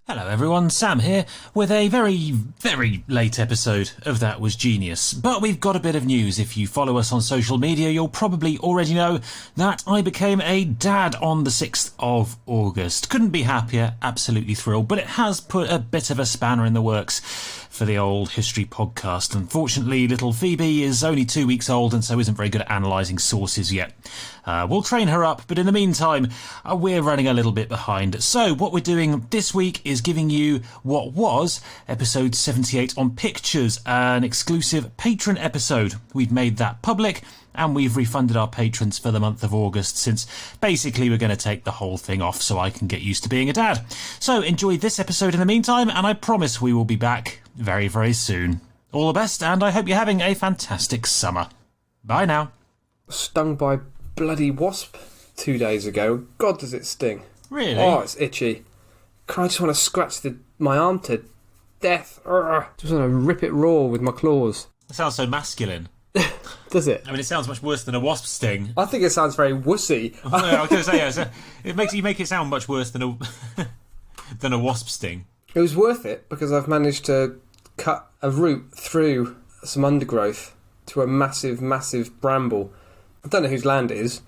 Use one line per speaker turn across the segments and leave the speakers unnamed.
Hello everyone, Sam here, with a very, very late episode of That Was Genius. But we've got a bit of news. If you follow us on social media, you'll probably already know that I became a dad on the 6th of August. Couldn't be happier, absolutely thrilled, but it has put a bit of a spanner in the works for the old history podcast. Unfortunately, little Phoebe is only 2 weeks old and so isn't very good at analysing sources yet. We'll train her up, but in the meantime, we're running a little bit behind. So what we're doing this week is giving you what was episode 78 on pictures, an exclusive patron episode. We've made that public and we've refunded our patrons for the month of August, since basically we're going to take the whole thing off so I can get used to being a dad. So enjoy this episode in the meantime, and I promise we will be back very, very soon. All the best, and I hope you're having a fantastic summer. Bye now.
Stung by bloody wasp 2 days ago. God, does it sting.
Really?
Oh, it's itchy. I just want to scratch my arm to death. Just want to rip it raw with my claws.
It sounds so masculine.
Does it?
I mean, it sounds much worse than a wasp sting.
I think it sounds very wussy.
I was going to say, yeah, you make it sound much worse than a wasp sting.
It was worth it because I've managed to cut a route through some undergrowth to a massive, massive bramble. I don't know whose land it is,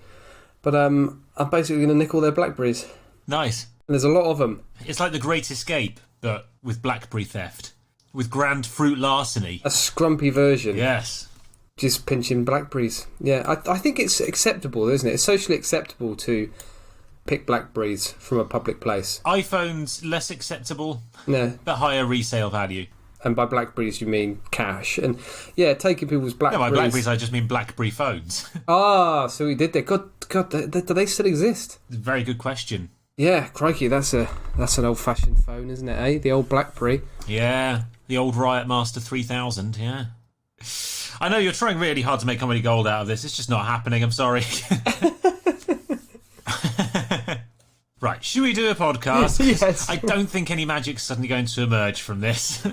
but I'm basically going to nick all their blackberries.
Nice.
And there's a lot of them.
It's like The Great Escape, but with blackberry theft. With grand fruit larceny.
A scrumpy version.
Yes.
Just pinching blackberries. Yeah, I think it's acceptable, isn't it? It's socially acceptable to pick blackberries from a public place.
iPhones, less acceptable,
Yeah.
but higher resale value.
And by blackberries you mean cash. And yeah, taking people's blackberries.
No, by blackberries I just mean BlackBerry phones.
Ah, so we did that. God, do they still exist?
Very good question.
Yeah, crikey, that's an old-fashioned phone, isn't it, eh? The old BlackBerry.
Yeah, the old Riot Master 3000, yeah. I know you're trying really hard to make comedy gold out of this. It's just not happening, I'm sorry. Right, should we do a podcast?
Yes.
I don't think any magic's suddenly going to emerge from this.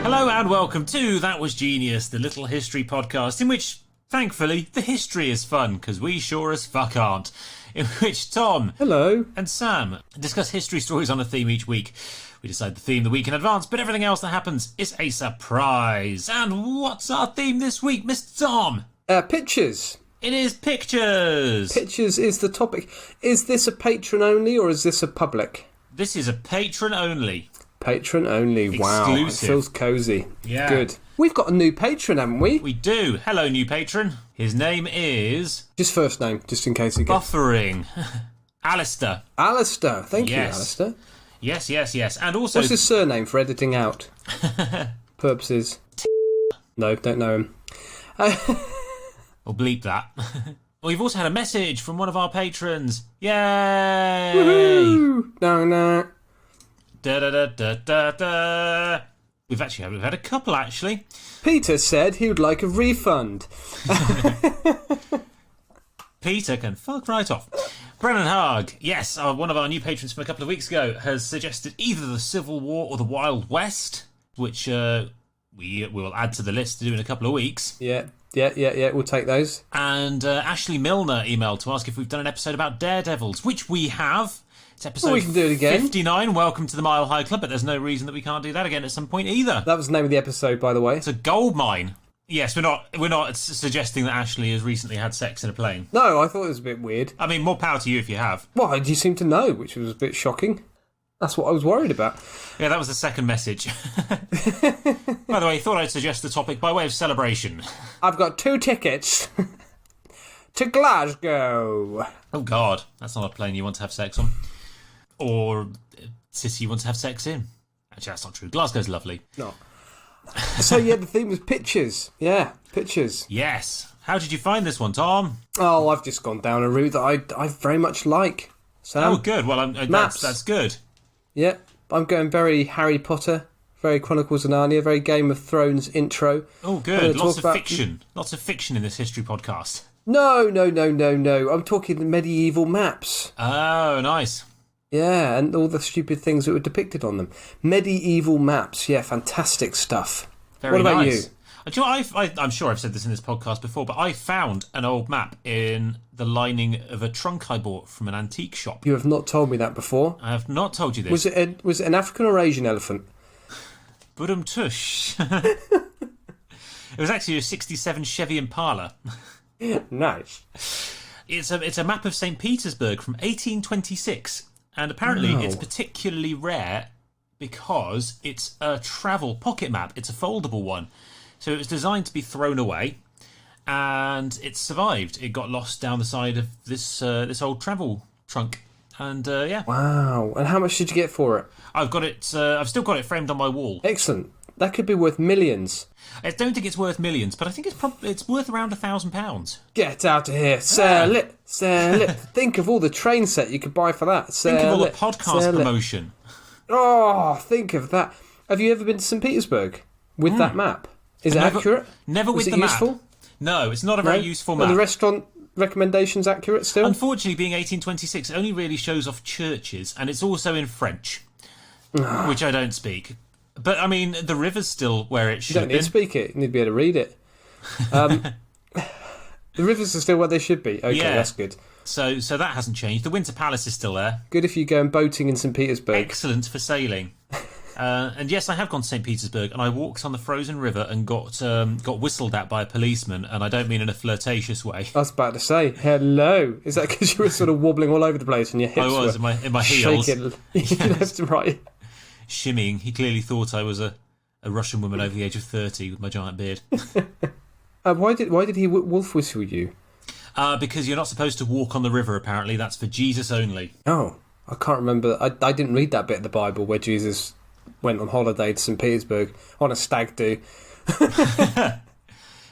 Hello and welcome to That Was Genius, the little history podcast in which, thankfully, the history is fun, because we sure as fuck aren't. In which Tom
Hello.
and Sam discuss history stories on a theme each week. We decide the theme the week in advance, but everything else that happens is a surprise. And what's our theme this week, Mr. Tom?
Pictures.
It is pictures.
Pictures is the topic. Is this a patron only or is this a public?
This is a patron only.
Patron only. Wow.
Exclusive.
It feels cosy.
Yeah.
Good. We've got a new patron, haven't we?
We do. Hello, new patron. His name is...
Just first name, just in case you get...
Buffering. Alistair.
Alistair. Thank you,
Yes.
Alistair.
Yes. And also...
What's his surname for editing out? Purposes. No, don't know him.
Or bleep that. We've also had a message from one of our patrons. Yay!
Woohoo! No.
Da-da-da-da-da-da. We've had a couple, actually.
Peter said he would like a refund.
Peter can fuck right off. Brennan Haag, yes, one of our new patrons from a couple of weeks ago, has suggested either the Civil War or the Wild West, which we will add to the list to do in a couple of weeks.
Yeah, we'll take those.
And Ashley Milner emailed to ask if we've done an episode about daredevils, which we have. It's episode
we can do it again.
59, Welcome to the Mile High Club, but there's no reason that we can't do that again at some point either.
That was the name of the episode, by the way.
It's a gold mine. Yes, we're not suggesting that Ashley has recently had sex in a plane.
No, I thought it was a bit weird.
I mean, more power to you if you have.
Well, you seem to know, which was a bit shocking. That's what I was worried about.
Yeah, that was the second message. By the way, thought I'd suggest the topic by way of celebration.
I've got 2 tickets to Glasgow.
Oh, God. That's not a plane you want to have sex on. Or a city you want to have sex in. Actually, that's not true. Glasgow's lovely.
No. So, yeah, the theme was pictures. Yeah, pictures.
Yes. How did you find this one, Tom?
Oh, I've just gone down a route that I very much like. So,
Oh, good. Well, that's good.
Yeah, I'm going very Harry Potter, very Chronicles of Narnia, very Game of Thrones intro.
Oh, good. Lots of fiction. Lots of fiction in this history podcast.
No. I'm talking medieval maps.
Oh, nice.
Yeah, and all the stupid things that were depicted on them. Medieval maps, yeah, fantastic stuff.
Very
What about
nice.
you?
Do you know what, I'm sure I've said this in this podcast before, but I found an old map in the lining of a trunk I bought from an antique shop.
You have not told me that before.
I have not told you this.
Was it an African or Asian elephant?
Budum tush. It was actually a 67 Chevy Impala.
Nice.
It's a map of St. Petersburg from 1826, and apparently it's particularly rare because it's a travel pocket map. It's a foldable one. So it was designed to be thrown away, and it survived. It got lost down the side of this old travel trunk. And yeah.
Wow. And how much did you get for it?
I've got it. I've still got it framed on my wall.
Excellent. That could be worth millions.
I don't think it's worth millions, but I think it's worth around £1,000.
Get out of here. Sell it. Sell it. Think of all the train set you could buy for that.
Think of all the podcast promotion.
Oh, think of that. Have you ever been to St. Petersburg with that map? Is it accurate?
Never with the
map. Useful?
No, it's not a very useful map.
Are the restaurant recommendations accurate still?
Unfortunately, being 1826, it only really shows off churches, and it's also in French, which I don't speak. But, I mean, the river's still where it should be.
You don't need to speak it. You need to be able to read it. The rivers are still where they should be. Okay, yeah. That's good.
So that hasn't changed. The Winter Palace is still there.
Good if you're going boating in St. Petersburg.
Excellent for sailing. And yes, I have gone to St. Petersburg, and I walked on the frozen river and got whistled at by a policeman, and I don't mean in a flirtatious way.
I was about to say, hello. Is that because you were sort of wobbling all over the place and your hips were
in my heels.
Shaking left and right.
Shimmying. He clearly thought I was a Russian woman over the age of 30 with my giant beard.
Why did he wolf whistle you?
Because you're not supposed to walk on the river, apparently. That's for Jesus only.
Oh, I can't remember. I didn't read that bit of the Bible where Jesus went on holiday to St. Petersburg on a stag do.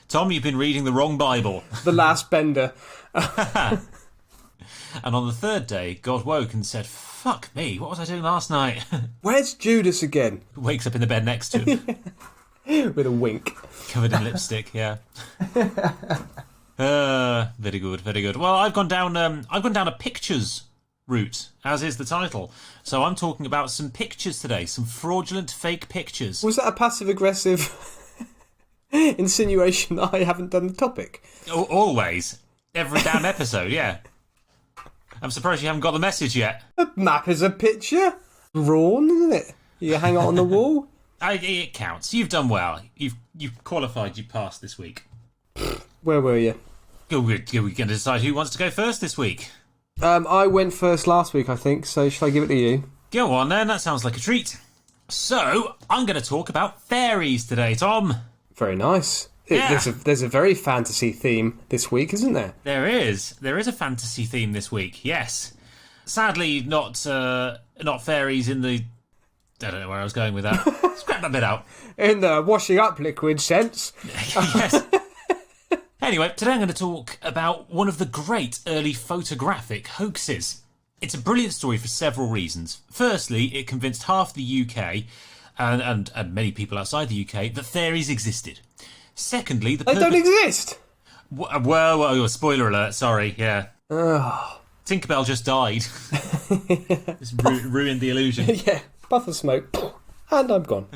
Tom, you've been reading the wrong Bible.
The Last Bender.
And on the third day, God woke and said, "Fuck me, what was I doing last night?"
Where's Judas again?
Wakes up in the bed next to him.
With a wink.
Covered in lipstick, yeah. Very good, very good. Well, I've gone down a pictures route, as is the title. So I'm talking about some pictures today, some fraudulent fake pictures.
Was that a passive-aggressive insinuation that I haven't done the topic?
Always. Every damn episode, yeah. I'm surprised you haven't got the message yet.
A map is a picture. Drawn, isn't it? You hang it on the wall.
It counts. You've done well. You've qualified. You passed this week.
Where were you?
We're going to decide who wants to go first this week.
I went first last week, I think, so shall I give it to you?
Go on then, that sounds like a treat. So, I'm going to talk about fairies today, Tom.
Very nice.
Yeah.
There's a very fantasy theme this week, isn't there?
There is. There is a fantasy theme this week, yes. Sadly, not fairies in the... I don't know where I was going with that. Scrap that bit out.
In the washing up liquid sense.
Yes. Anyway, today I'm going to talk about one of the great early photographic hoaxes. It's a brilliant story for several reasons. Firstly, it convinced half the UK and many people outside the UK that fairies existed. Secondly,
they don't exist.
Well, spoiler alert. Sorry, yeah. Tinkerbell just died. Just ruined the illusion.
Yeah, puff of smoke, and I'm gone.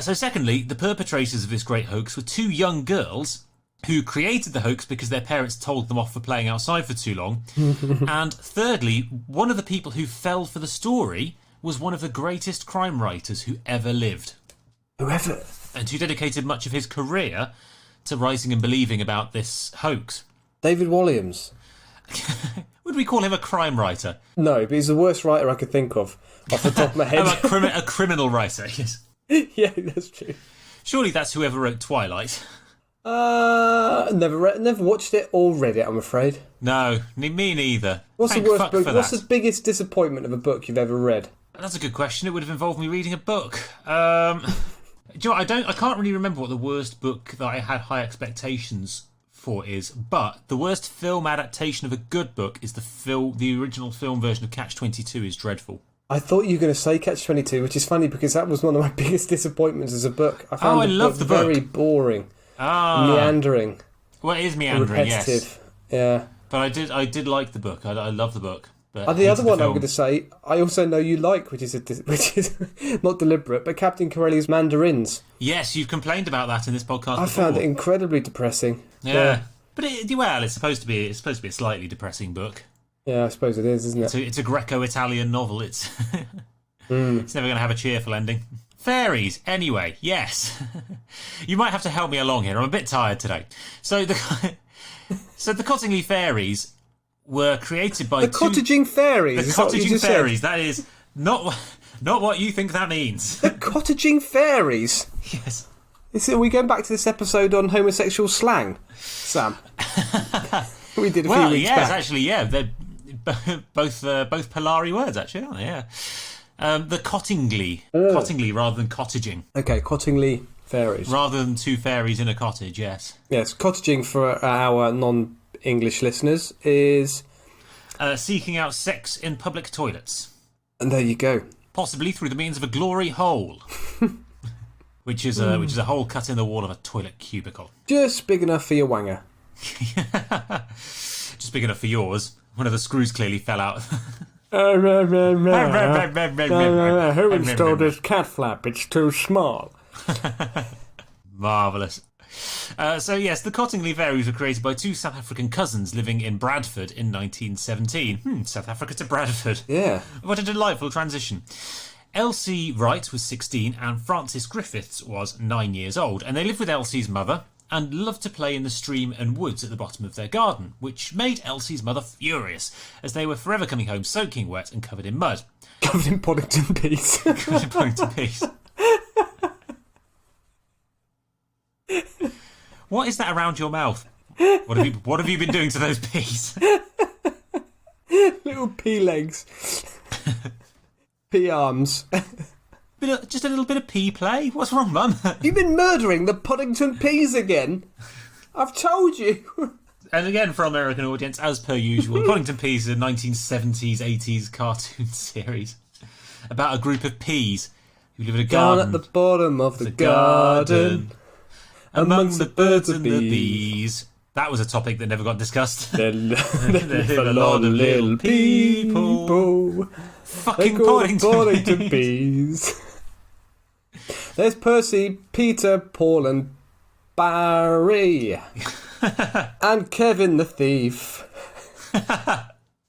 So secondly, the perpetrators of this great hoax were two young girls who created the hoax because their parents told them off for playing outside for too long. And thirdly, one of the people who fell for the story was one of the greatest crime writers who ever lived.
Whoever?
And who dedicated much of his career to writing and believing about this hoax.
David Walliams.
Would we call him a crime writer?
No, but he's the worst writer I could think of off the top of my head.
A criminal writer, yes.
Yeah, that's true.
Surely that's whoever wrote Twilight.
Never watched it or read it, I'm afraid.
No, me neither.
What's the worst book? What's the biggest disappointment of a book you've ever read?
That's a good question. It would have involved me reading a book. Do you know, I can't really remember what the worst book that I had high expectations for is, but the worst film adaptation of a good book is the original film version of Catch-22 is dreadful.
I thought you were going to say Catch-22, which is funny because that was one of my biggest disappointments as a book. I found the book very boring, meandering.
Well, it is meandering,
repetitive.
Yes.
Yeah.
But I did like the book. I love the book. But
And the other one I'm
film.
going to say, I also know you like, which is not deliberate, but Captain Corelli's mandarins.
Yes, you've complained about that in this podcast
I
before.
found it incredibly depressing.
Yeah. But it's supposed to be a slightly depressing book.
Yeah, I suppose it is, isn't it?
It's a Greco-Italian novel. It's it's never going to have a cheerful ending. Fairies, anyway, yes. You might have to help me along here. I'm a bit tired today. So the Cottingley Fairies were created by
The cottaging fairies.
The cottaging fairies. That is not what you think that means.
The cottaging fairies.
Yes.
Are we going back to this episode on homosexual slang, Sam? We did a few weeks back.
Actually, yeah. They're both Polari words, actually, aren't they? Yeah. The Cottingley. Cottingley rather than cottaging.
Okay, Cottingley Fairies.
Rather than two fairies in a cottage, yes.
Yes, cottaging for our non-English listeners is...
seeking out sex in public toilets.
And there you go.
Possibly through the means of a glory hole. which is a hole cut in the wall of a toilet cubicle.
Just big enough for your wanger.
Just big enough for yours. One of the screws clearly fell out.
Who installed this cat flap? It's too small.
Marvellous. So yes, the Cottingley Fairies were created by two South African cousins living in Bradford in 1917. South Africa to Bradford.
Yeah.
What a delightful transition. Elsie Wright was 16 and Frances Griffiths was 9 years old, and they lived with Elsie's mother and loved to play in the stream and woods at the bottom of their garden, which made Elsie's mother furious, as they were forever coming home soaking wet and covered in mud.
Covered in Poddington peas.
Covered in Poddington peas. What is that around your mouth? What have you been doing to those peas?
Little pea legs. Pea arms.
Just a little bit of pea play? What's wrong, Mum?
You've been murdering the Poddington peas again. I've told you.
And again, for our American audience, as per usual, Poddington Peas is a 1970s, 80s cartoon series about a group of peas who live in a garden.
Down at the bottom of the garden.
Amongst the birds and the bees. That was a topic that never got discussed.
There live a lot of little people.
Fucking
Poddington
Poddington
peas. There's Percy, Peter, Paul and Barry. And Kevin the thief.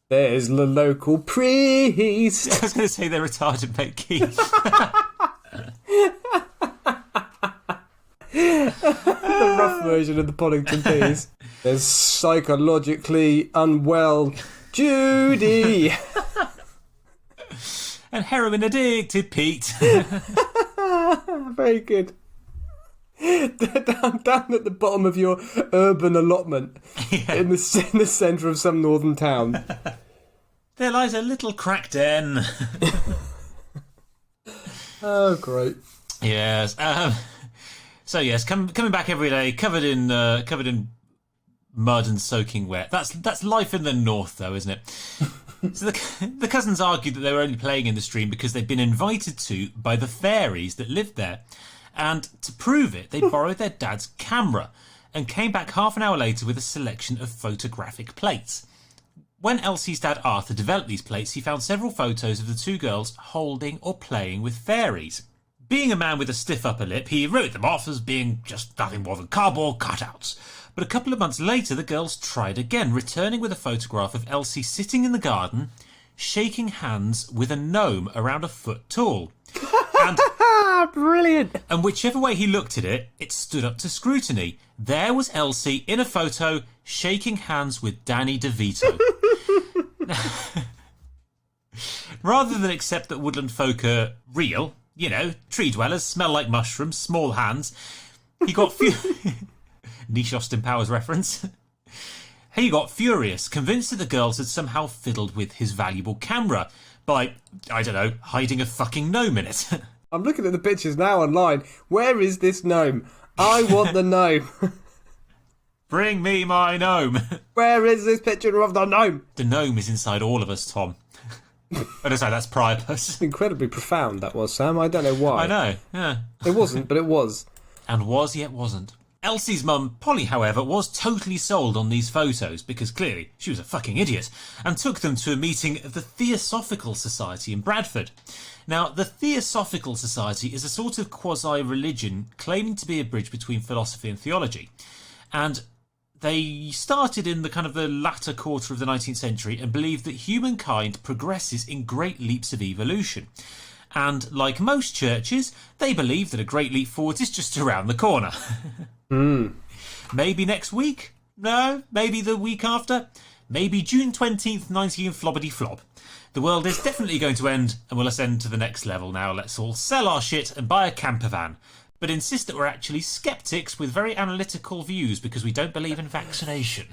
There's the local priest.
I was going to say they're retarded, mate Keith.
The rough version of the Poddington peas. There's psychologically unwell Judy.
And heroin addicted Pete.
Very good. Down at the bottom of your urban allotment, in the centre of some northern town.
There lies a little crack den.
Oh, great.
Yes. So yes, coming back every day, covered in mud and soaking wet. That's life in the north, though, isn't it? So the cousins argued that they were only playing in the stream because they'd been invited to by the fairies that lived there. And to prove it, they borrowed their dad's camera and came back half an hour later with a selection of photographic plates. When Elsie's dad Arthur developed these plates, he found several photos of the two girls holding or playing with fairies. Being a man with a stiff upper lip, he wrote them off as being just nothing more than cardboard cutouts. But a couple of months later, the girls tried again, returning with a photograph of Elsie sitting in the garden, shaking hands with a gnome around a foot tall. And,
brilliant!
And whichever way he looked at it, it stood up to scrutiny. There was Elsie in a photo, shaking hands with Danny DeVito. Rather than accept that woodland folk are real, you know, tree dwellers, smell like mushrooms, small hands, he got niche Austin Powers reference. He got furious, convinced that the girls had somehow fiddled with his valuable camera by, I don't know, hiding a fucking gnome in it.
I'm looking at the pictures now online. Where is this gnome? I want the gnome.
Bring me my gnome.
Where is this picture of the gnome?
The gnome is inside all of us, Tom. Oh, sorry, that's Priapus.
Incredibly profound that was, Sam. I don't know why.
I know, yeah.
It wasn't, but it was.
And was yet wasn't. Elsie's mum, Polly, however, was totally sold on these photos because clearly she was a fucking idiot and took them to a meeting of the Theosophical Society in Bradford. Now, the Theosophical Society is a sort of quasi-religion claiming to be a bridge between philosophy and theology. And they started in the latter quarter of the 19th century and believed that humankind progresses in great leaps of evolution. And like most churches, they believe that a great leap forward is just around the corner. Maybe next week? No, maybe the week after? Maybe June 20th, 19 flobbity flop. The world is definitely going to end and we'll ascend to the next level now. Let's all sell our shit and buy a camper van. But insist that we're actually sceptics with very analytical views because we don't believe in vaccination.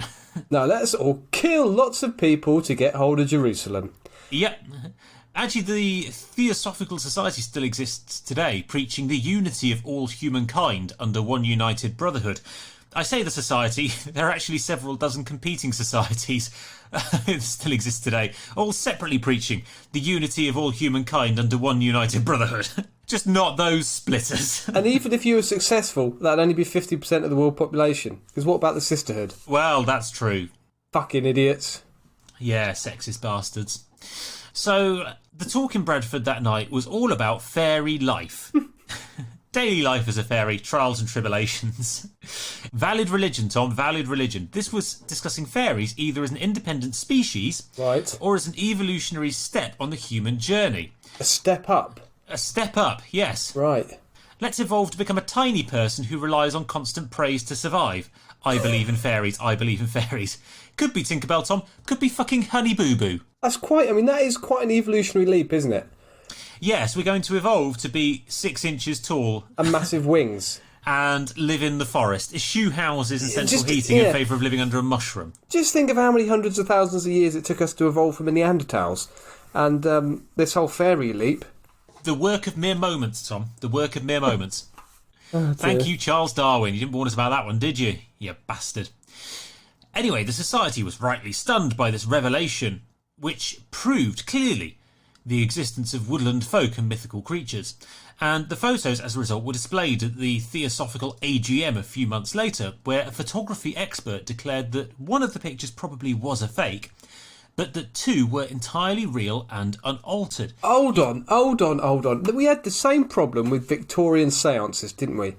Now let's all kill lots of people to get hold of Jerusalem.
Yep. Actually, the Theosophical Society still exists today, preaching the unity of all humankind under one united brotherhood. I say the society, there are actually several dozen competing societies that still exist today, all separately preaching the unity of all humankind under one united brotherhood. Just not those splitters.
And even if you were successful, that'd only be 50% of the world population. Because what about the sisterhood?
Well, that's true.
Fucking idiots.
Yeah, sexist bastards. So, the talk in Bradford that night was all about fairy life. Daily life as a fairy, trials and tribulations. Valid religion, Tom, valid religion. This was discussing fairies either as an independent species,
right,
or as an evolutionary step on the human journey.
A step up?
A step up, yes.
Right.
Let's evolve to become a tiny person who relies on constant praise to survive. I believe in fairies, I believe in fairies. Could be Tinkerbell, Tom. Could be fucking Honey Boo Boo.
That is quite an evolutionary leap, isn't it?
Yes, we're going to evolve to be 6 inches tall.
And massive wings.
And live in the forest. Eschew houses and central heating in favour of living under a mushroom.
Just think of how many hundreds of thousands of years it took us to evolve from the Neanderthals. And this whole fairy leap.
The work of mere moments, Tom. The work of mere moments.
Oh,
thank you, Charles Darwin. You didn't warn us about that one, did you? You bastard. Anyway, the society was rightly stunned by this revelation, which proved clearly the existence of woodland folk and mythical creatures. And the photos, as a result, were displayed at the Theosophical AGM a few months later, where a photography expert declared that one of the pictures probably was a fake, but that two were entirely real and unaltered.
Hold on. We had the same problem with Victorian seances, didn't we?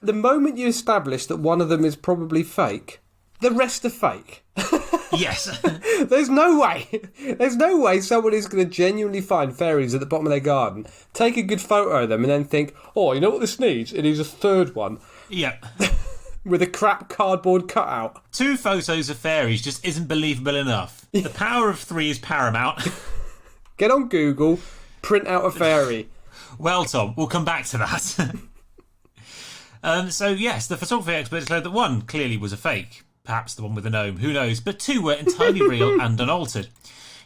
The moment you establish that one of them is probably fake, the rest are fake.
Yes.
There's no way someone is going to genuinely find fairies at the bottom of their garden, take a good photo of them and then think, oh, you know what this needs? It needs a third one.
Yeah.
With a crap cardboard cutout.
2 photos of fairies just isn't believable enough. The power of 3 is paramount.
Get on Google, print out a fairy.
Well, Tom, we'll come back to that. So, yes, the photography expert declared that 1 clearly was a fake. Perhaps the one with the gnome, who knows? But 2 were entirely real and unaltered.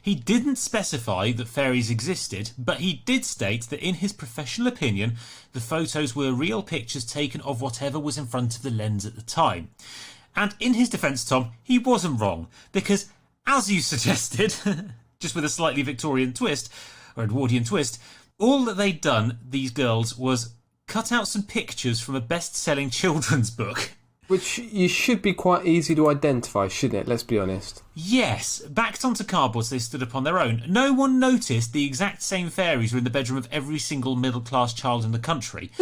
He didn't specify that fairies existed, but he did state that in his professional opinion, the photos were real pictures taken of whatever was in front of the lens at the time. And in his defence, Tom, he wasn't wrong, because, as you suggested, just with a slightly Victorian twist, or Edwardian twist, all that they'd done, these girls, was cut out some pictures from a best-selling children's book.
Which you should be quite easy to identify, shouldn't it? Let's be honest.
Yes, backed onto cardboard so they stood upon their own. No one noticed the exact same fairies were in the bedroom of every single middle-class child in the country.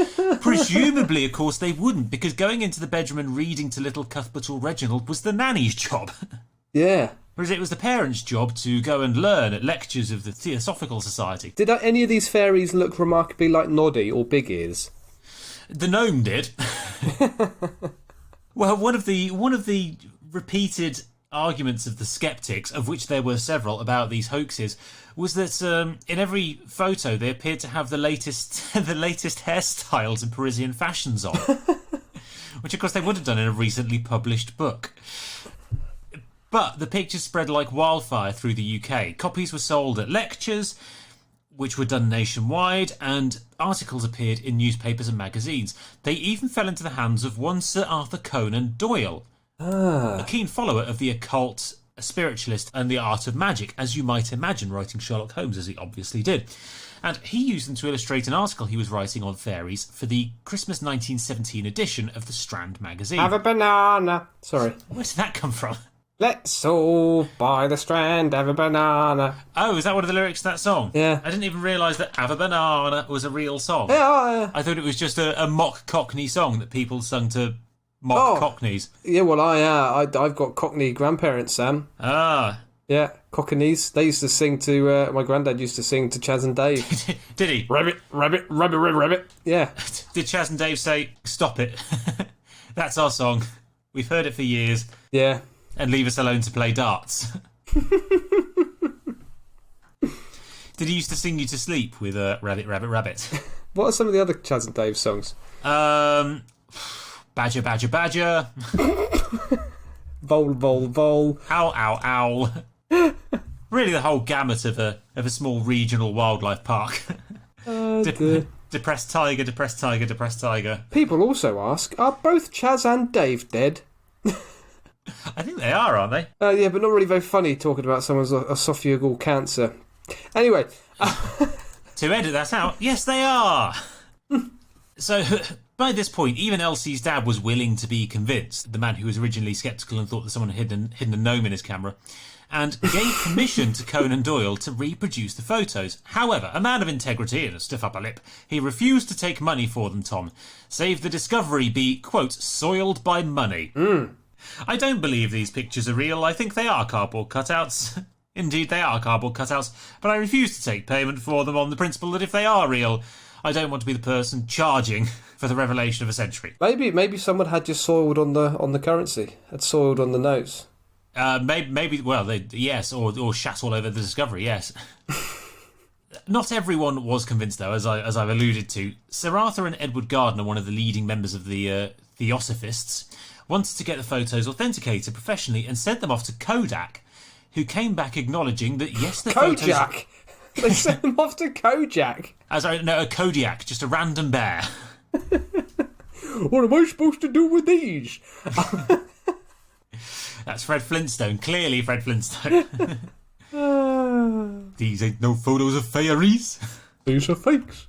Presumably, of course, they wouldn't, because going into the bedroom and reading to little Cuthbert or Reginald was the nanny's job.
Yeah.
Whereas it was the parents' job to go and learn at lectures of the Theosophical Society.
Did any of these fairies look remarkably like Noddy or Big Ears?
The gnome did. Well, one of the repeated arguments of the sceptics, of which there were several about these hoaxes, was that in every photo they appeared to have the latest hairstyles and Parisian fashions on, which of course they would have done in a recently published book. But the pictures spread like wildfire through the UK. Copies were sold at lectures, which were done nationwide, and articles appeared in newspapers and magazines. They even fell into the hands of one Sir Arthur Conan Doyle, a keen follower of the occult a spiritualist and the art of magic, as you might imagine, writing Sherlock Holmes, as he obviously did. And he used them to illustrate an article he was writing on fairies for the Christmas 1917 edition of the Strand magazine.
Have a banana. Sorry.
Where did that come from?
Let's all buy the Strand, have a banana.
Oh, is that one of the lyrics to that song?
Yeah.
I didn't even realise that Have a Banana was a real song.
Yeah.
I thought it was just a mock Cockney song that people sung to mock Cockneys.
Yeah, well, I've got Cockney grandparents, Sam.
Ah.
Yeah, Cockneys. They used to sing to, my granddad used to sing to Chaz and Dave.
Did he?
Rabbit, rabbit, rabbit, rabbit, rabbit. Yeah.
Did Chaz and Dave say, stop it? That's our song. We've heard it for years.
Yeah.
And leave us alone to play darts. Did he used to sing you to sleep with Rabbit, Rabbit, Rabbit?
What are some of the other Chaz and Dave songs?
Badger, Badger, Badger.
Vole, vole, vole.
Owl, owl, owl. Really the whole gamut of a small regional wildlife park. Depressed tiger, depressed tiger, depressed tiger.
People also ask, are both Chaz and Dave dead?
I think they are, aren't they?
Yeah, but not really very funny talking about someone's esophageal cancer. Anyway.
To edit that out, yes, they are. So, by this point, even Elsie's dad was willing to be convinced, the man who was originally sceptical and thought that someone had hidden a gnome in his camera, and gave permission to Conan Doyle to reproduce the photos. However, a man of integrity and a stiff upper lip, he refused to take money for them, Tom, save the discovery be, quote, soiled by money. I don't believe these pictures are real. I think they are cardboard cutouts. Indeed, they are cardboard cutouts, but I refuse to take payment for them on the principle that if they are real, I don't want to be the person charging for the revelation of a century.
Maybe someone had just soiled on the currency, had soiled on the notes.
Maybe. Well, yes, or shat all over the discovery. Yes. Not everyone was convinced, though, as I've alluded to. Sir Arthur and Edward Gardner, one of the leading members of the Theosophists, wanted to get the photos authenticated professionally and sent them off to Kodak, who came back acknowledging that yes, the
Kojak.
photos.
They sent them off to Kojak.
No, a Kodiak, just a random bear.
What am I supposed to do with these?
That's Fred Flintstone. Clearly, Fred Flintstone. These ain't no photos of fairies.
These are fakes.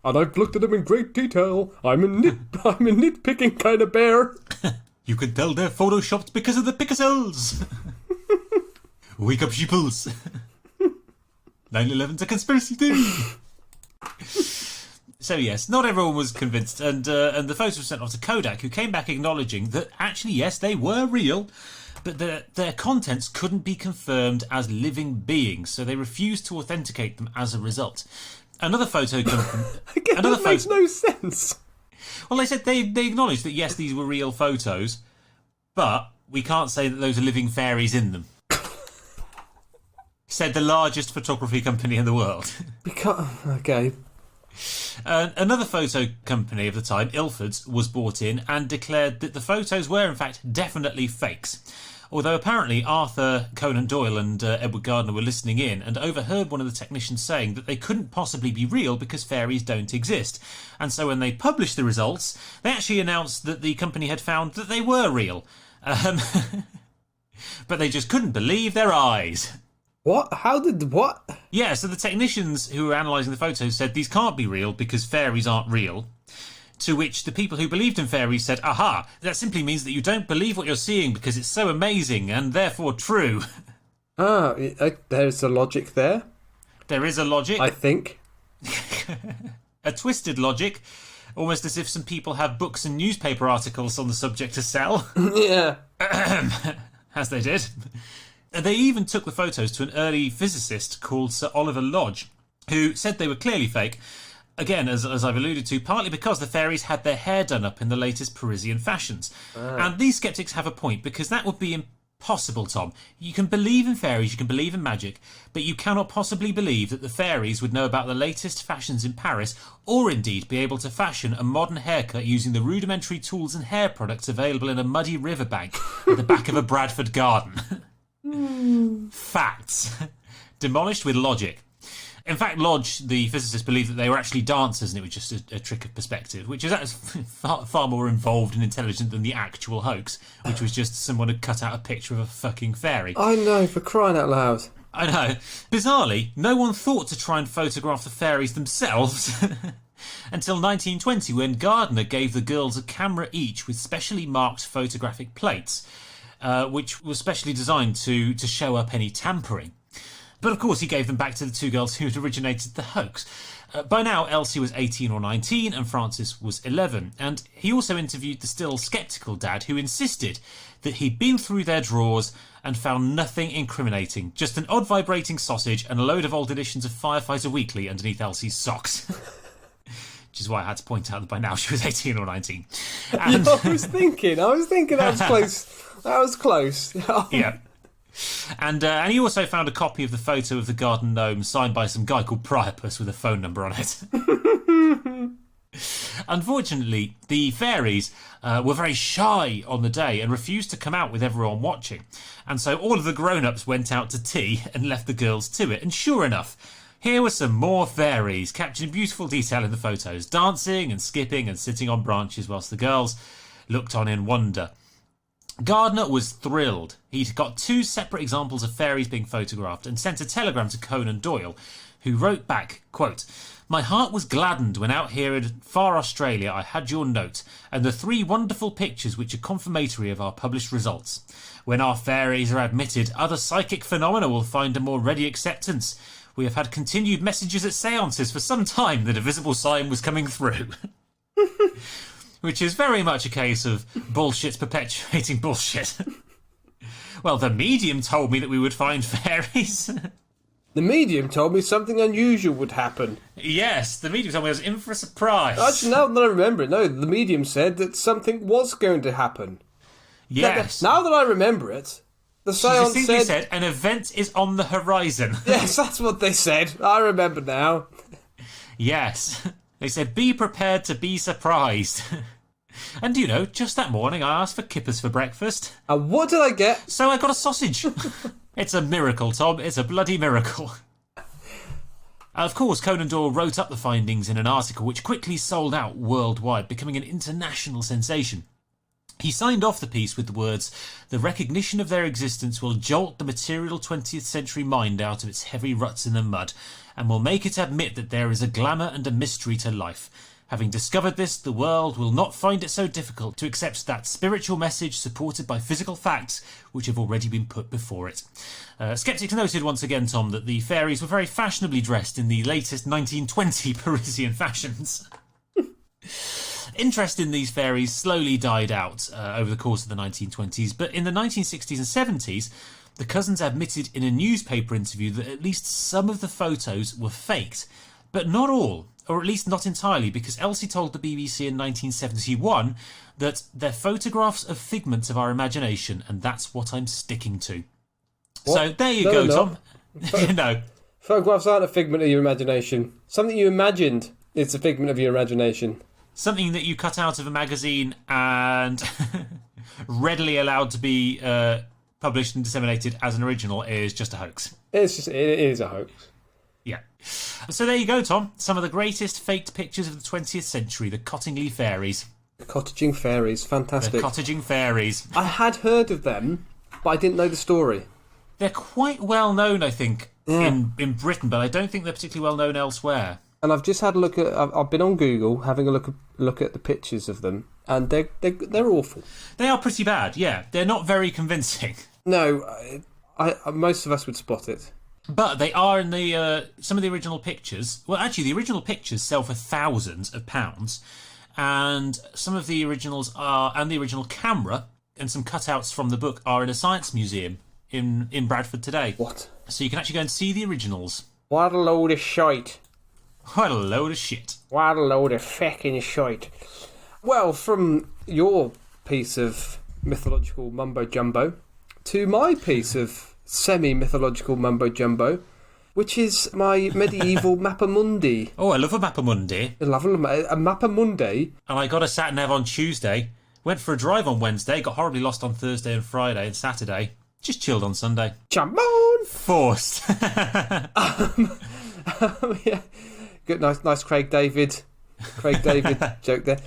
And I've looked at them in great detail. I'm a nitpicking kind of bear.
You can tell they're photoshopped because of the pixels. Wake up, sheeples. 9/11's a conspiracy theory. So yes, not everyone was convinced, and the photos were sent off to Kodak, who came back acknowledging that actually yes, they were real, but their contents couldn't be confirmed as living beings, so they refused to authenticate them as a result. Another photo company.
Again, that makes no sense.
Well, they said they acknowledged that yes, these were real photos, but we can't say that those are living fairies in them. Said the largest photography company in the world.
Okay.
Another photo company of the time, Ilford's, was brought in and declared that the photos were in fact definitely fakes. Although apparently Arthur Conan Doyle and Edward Gardner were listening in and overheard one of the technicians saying that they couldn't possibly be real because fairies don't exist. And so when they published the results, they actually announced that the company had found that they were real. But they just couldn't believe their eyes.
What? What?
Yeah, so the technicians who were analysing the photos said these can't be real because fairies aren't real. To which the people who believed in fairies said, aha, that simply means that you don't believe what you're seeing because it's so amazing and therefore true.
Ah, there's a logic there.
There is a logic.
I think.
A twisted logic, almost as if some people have books and newspaper articles on the subject to sell.
Yeah.
As they did. They even took the photos to an early physicist called Sir Oliver Lodge, who said they were clearly fake. Again, as I've alluded to, partly because the fairies had their hair done up in the latest Parisian fashions. And these sceptics have a point, because that would be impossible, Tom. You can believe in fairies, you can believe in magic, but you cannot possibly believe that the fairies would know about the latest fashions in Paris, or indeed be able to fashion a modern haircut using the rudimentary tools and hair products available in a muddy riverbank at the back of a Bradford garden. Facts. Demolished with logic. In fact, Lodge, the physicist, believed that they were actually dancers and it was just a trick of perspective, which is far more involved and intelligent than the actual hoax, which was just someone had cut out a picture of a fucking fairy.
I know, for crying out loud.
I know. Bizarrely, no one thought to try and photograph the fairies themselves until 1920, when Gardner gave the girls a camera each with specially marked photographic plates, which was specially designed to show up any tampering. But of course he gave them back to the two girls who had originated the hoax. By now Elsie was 18 or 19 and Frances was 11, and he also interviewed the still sceptical dad, who insisted that he'd been through their drawers and found nothing incriminating, just an odd vibrating sausage and a load of old editions of Firefighter Weekly underneath Elsie's socks. Which is why I had to point out that by now she was 18 or 19. And
I was thinking that was close. That was close.
yeah. And he also found a copy of the photo of the garden gnome signed by some guy called Priapus with a phone number on it. Unfortunately, the fairies were very shy on the day and refused to come out with everyone watching. And so all of the grown-ups went out to tea and left the girls to it. And sure enough, here were some more fairies, captured in beautiful detail in the photos, dancing and skipping and sitting on branches whilst the girls looked on in wonder. Gardner was thrilled. He'd got 2 separate examples of fairies being photographed and sent a telegram to Conan Doyle, who wrote back, quote, "My heart was gladdened when out here in far Australia I had your note and the 3 wonderful pictures which are confirmatory of our published results. When our fairies are admitted, other psychic phenomena will find a more ready acceptance. We have had continued messages at seances for some time that a visible sign was coming through." Which is very much a case of bullshit perpetuating bullshit. Well, the medium told me that we would find fairies.
The medium told me something unusual would happen.
Yes, the medium told me I was in for a surprise.
Actually, now that I remember it, no, the medium said that something was going to happen.
Yes.
Now that I remember it, the seance
said an event is on the horizon.
Yes, that's what they said. I remember now.
Yes. They said, be prepared to be surprised. And, you know, just that morning I asked for kippers for breakfast.
And what did I get?
So I got a sausage. It's a miracle, Tom. It's a bloody miracle. Of course, Conan Doyle wrote up the findings in an article which quickly sold out worldwide, becoming an international sensation. He signed off the piece with the words, "The recognition of their existence will jolt the material 20th century mind out of its heavy ruts in the mud, and will make it admit that there is a glamour and a mystery to life. Having discovered this, the world will not find it so difficult to accept that spiritual message supported by physical facts which have already been put before it." Skeptics noted once again, Tom, that the fairies were very fashionably dressed in the latest 1920 Parisian fashions. Interest in these fairies slowly died out over the course of the 1920s, but in the 1960s and 70s, the cousins admitted in a newspaper interview that at least some of the photos were faked, but not all, or at least not entirely, because Elsie told the BBC in 1971 that they're photographs of figments of our imagination, and that's what I'm sticking to.
What?
So there you go, Tom. No.
Photographs aren't a figment of your imagination. Something you imagined is a figment of your imagination.
Something that you cut out of a magazine and readily allowed to be published and disseminated as an original is just a hoax.
It is a hoax.
Yeah. So there you go, Tom. Some of the greatest faked pictures of the 20th century, the Cottingley Fairies.
The Cottaging Fairies, fantastic.
The Cottaging Fairies.
I had heard of them, but I didn't know the story.
They're quite well known, I think, in Britain, but I don't think they're particularly well known elsewhere.
And I've just had a look at. I've been on Google having a look at the pictures of them, and they're awful.
They are pretty bad. Yeah, they're not very convincing.
No, I most of us would spot it.
But they are in the some of the original pictures. Well, actually, the original pictures sell for thousands of pounds, and some of the originals are, and the original camera and some cutouts from the book are in a science museum in Bradford today.
What?
So you can actually go and see the originals.
What a load of shite.
What a load of shit.
What a load of feckin' shite. Well, from your piece of mythological mumbo-jumbo to my piece of semi-mythological mumbo-jumbo, which is my medieval Mappa Mundi.
Oh, I love a Mappa Mundi.
I love a Mappa Mundi.
And I got a sat-nav on Tuesday, went for a drive on Wednesday, got horribly lost on Thursday and Friday and Saturday, just chilled on Sunday.
Jump on!
Forced.
Yeah. Good, nice Craig David joke there.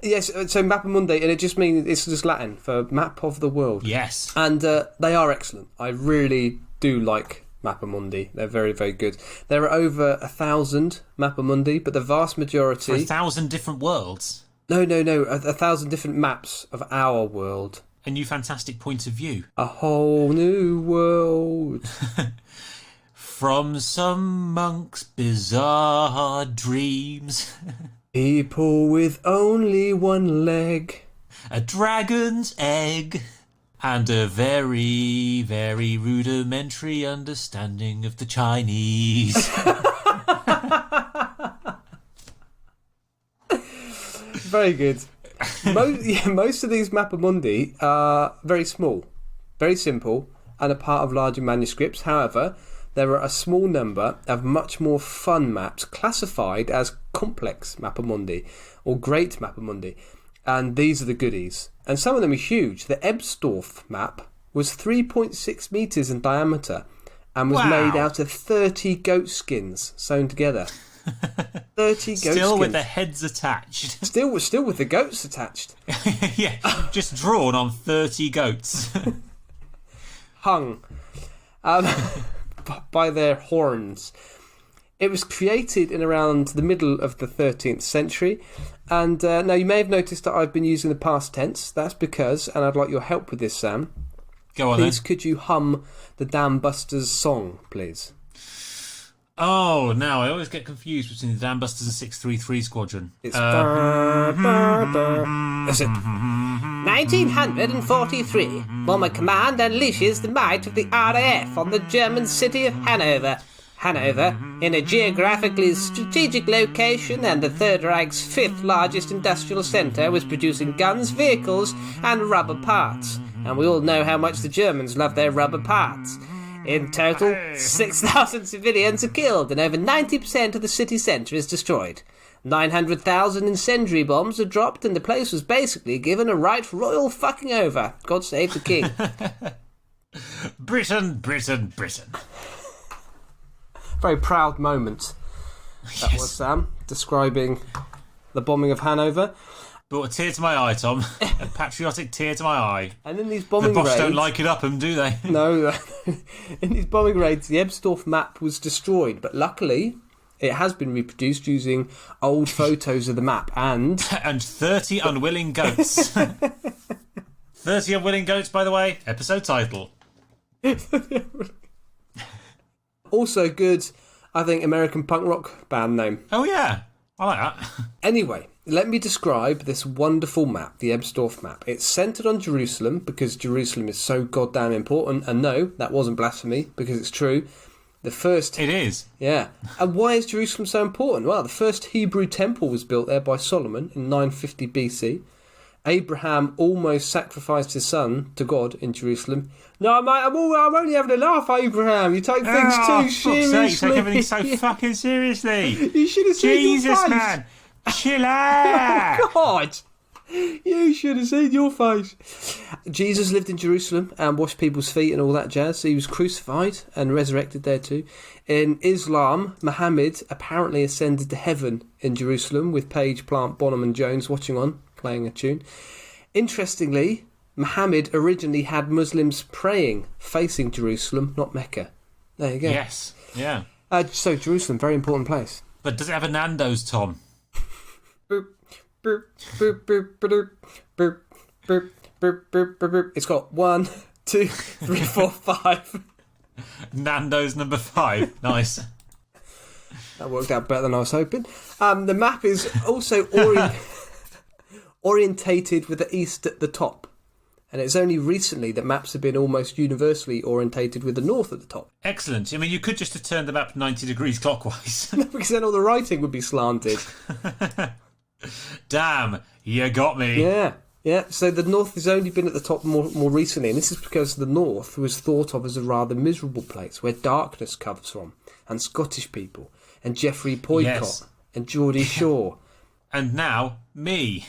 Yes, so Mappa Mundi, and it just means it's just Latin for map of the world.
Yes.
And they are excellent. I really do like Mappa Mundi. They're very, very good. There are over 1,000 Mappa Mundi, but the vast majority...
For 1,000 different worlds?
No, 1,000 different maps of our world.
A new fantastic point of view.
A whole new world.
From some monk's bizarre dreams.
People with only one leg.
A dragon's egg. And a very, very rudimentary understanding of the Chinese.
Very good. Most of these Mappa Mundi are very small, very simple, and a part of larger manuscripts. However, there are a small number of much more fun maps classified as complex Mappa Mundi or great Mappa Mundi. And these are the goodies. And some of them are huge. The Ebstorf map was 3.6 metres in diameter and was made out of 30 goat skins sewn together. 30 goat skins.
Still with the heads attached.
Still with the goats attached.
Yeah, just drawn on 30 goats.
Hung by their horns. It was created in around the middle of the 13th century. And now you may have noticed that I've been using the past tense. That's because, and I'd like your help with this, Sam.
Go on,
please,
then.
Could you hum the Dam Busters song, please?
Oh, now I always get confused between the Dam Busters and 633 Squadron.
It's That's it.
1943. Bomber Command unleashes the might of the RAF on the German city of Hanover. Hanover, in a geographically strategic location and the Third Reich's fifth largest industrial centre, was producing guns, vehicles and rubber parts. And we all know how much the Germans love their rubber parts. In total, 6,000 civilians are killed and over 90% of the city centre is destroyed. 900,000 incendiary bombs are dropped and the place was basically given a right royal fucking over. God save the king.
Britain, Britain, Britain.
Very proud moment. That was Sam describing the bombing of Hanover.
Brought a tear to my eye, Tom. A patriotic tear to my eye.
And in these bombing
the
raids...
Bosch don't like it up 'em, do they?
No. In these bombing raids, the Ebstorf map was destroyed, but luckily it has been reproduced using old photos of the map and...
And 30 Unwilling Goats. 30 Unwilling Goats, by the way, episode title.
Also good, I think, American punk rock band name.
Oh, yeah. I like that.
Anyway, let me describe this wonderful map, the Ebstorf map. It's centred on Jerusalem because Jerusalem is so goddamn important. And no, that wasn't blasphemy because it's true. The first...
It is.
Yeah. And why is Jerusalem so important? Well, the first Hebrew temple was built there by Solomon in 950 BC. Abraham almost sacrificed his son to God in Jerusalem. No, mate, I'm only having a laugh, Abraham. You take things too seriously.
You take everything so fucking seriously.
You should have seen your face.
Jesus, man. Chill out.
Oh, God. You should have seen your face. Jesus lived in Jerusalem and washed people's feet and all that jazz. He was crucified and resurrected there too. In Islam, Muhammad apparently ascended to heaven in Jerusalem with Page, Plant, Bonham and Jones watching on, playing a tune. Interestingly, Muhammad originally had Muslims praying facing Jerusalem, not Mecca. There you go.
Yes, yeah.
So Jerusalem, very important place.
But does it have a Nando's, Tom?
Boop, boop, boop, boop, boop, boop, boop, boop, boop, boop. It's got 1, 2, 3, 4, 5.
Nando's number 5. Nice.
That worked out better than I was hoping. The map is also orientated with the east at the top. And it's only recently that maps have been almost universally orientated with the north at the top.
Excellent. I mean, you could just have turned the map 90 degrees clockwise.
Because then all the writing would be slanted.
Damn, you got me.
Yeah. So the north has only been at the top more recently, and this is because the north was thought of as a rather miserable place where darkness comes from, and Scottish people, and Geoffrey Poycott, and Geordie Shore.
And now, me.